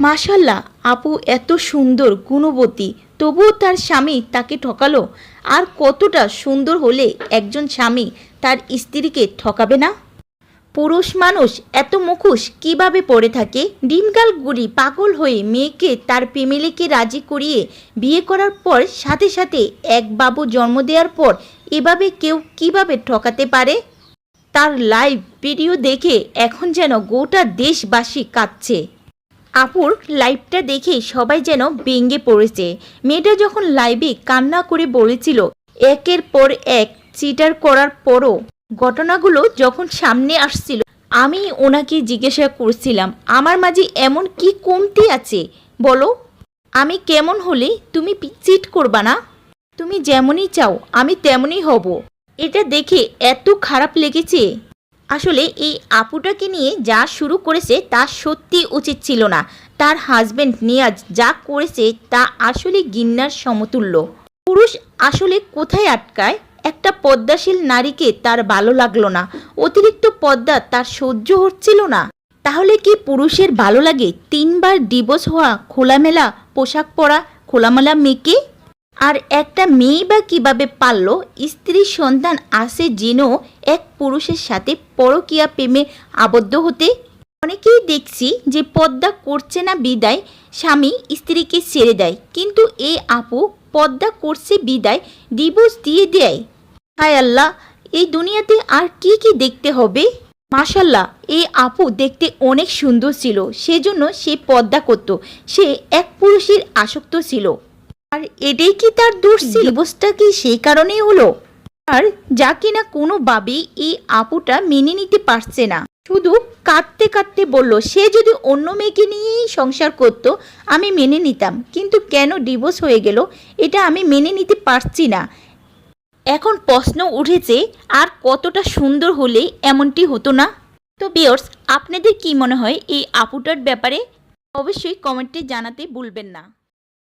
মাশাল্লাহ, আপু এত সুন্দর গুণবতী, তবুও তার স্বামী তাকে ঠকালো। আর কতটা সুন্দর হলে একজন স্বামী তার স্ত্রীকে ঠকাবে না? পুরুষ মানুষ এত মুখোশ কিভাবে পড়ে থাকে? ডিমগাল গুড়ি পাগল হয়ে মেয়েকে তার ফ্যামিলিকে রাজি করিয়ে বিয়ে করার পর সাথে সাথে এক বাবু জন্ম দেওয়ার পর এভাবে কেউ কিভাবে ঠকাতে পারে? তার লাইভ ভিডিও দেখে এখন যেন গোটা দেশবাসী কাঁদছে। আপুর লাইভটা দেখে সবাই যেন ভেঙে পড়েছে। মেয়েটা যখন লাইভে কান্না করে বলেছিল একের পর এক চিটার করার পরও ঘটনাগুলো যখন সামনে আসছিল, আমি ওনাকে জিজ্ঞাসা করছিলাম আমার মাঝে এমন কি কমতি আছে বলো? আমি কেমন হলে তুমি চিট করবা না? তুমি যেমনই চাও আমি তেমনই হব। এটা দেখে এত খারাপ লেগেছে। আসলে এই আপুটাকে নিয়ে যা শুরু করেছে তা সত্যি উচিত ছিল না। তার হাজবেন্ড নিয়াজ যা করেছে তা আসলে ঘৃণার সমতুল্য। পুরুষ আসলে কোথায় আটকায়? একটা পদ্মাশীল নারীকে তার ভালো লাগলো না, অতিরিক্ত পদ্মা তার সহ্য হচ্ছিল না। তাহলে কি পুরুষের ভালো লাগে 3বার ডিভোর্স হওয়া, খোলামেলা পোশাক পরা, খোলামেলা মেয়েকে? আর একটা মেয়ে বা কীভাবে পারল স্ত্রী সন্তান আসে জেনেও এক পুরুষের সাথে পরকীয়া প্রেমে আবদ্ধ হতে? অনেকেই দেখছি যে পর্দা করছে না বিদায় স্বামী স্ত্রীকে ছেড়ে দেয়, কিন্তু এই আপু পর্দা করছে বিদায় ডিভোর্স দিয়ে দেয়। হায় আল্লাহ, এই দুনিয়াতে আর কি কি দেখতে হবে? মাশাল্লাহ, এই আপু দেখতে অনেক সুন্দর ছিল, সেজন্য সে পর্দা করত। সে এক পুরুষের আসক্ত ছিল। আর এটাই কি তার দোষ ছিল? ডিভোর্সটা কি সেই কারণেই হলো? আর যা কিনা কোনোভাবেই এই আপুটা মেনে নিতে পারছে না। শুধু কাঁদতে কাঁদতে বলল সে যদি অন্য মেয়েকে নিয়েই সংসার করত আমি মেনে নিতাম, কিন্তু কেন ডিভোর্স হয়ে গেল এটা আমি মেনে নিতে পারছি না। এখন প্রশ্ন উঠেছে আর কতটা সুন্দর হলে এমনটি হতো না? তো ভিউয়ার্স, আপনাদের কি মনে হয় এই আপুটার ব্যাপারে? অবশ্যই কমেন্টে জানাতে ভুলবেন না।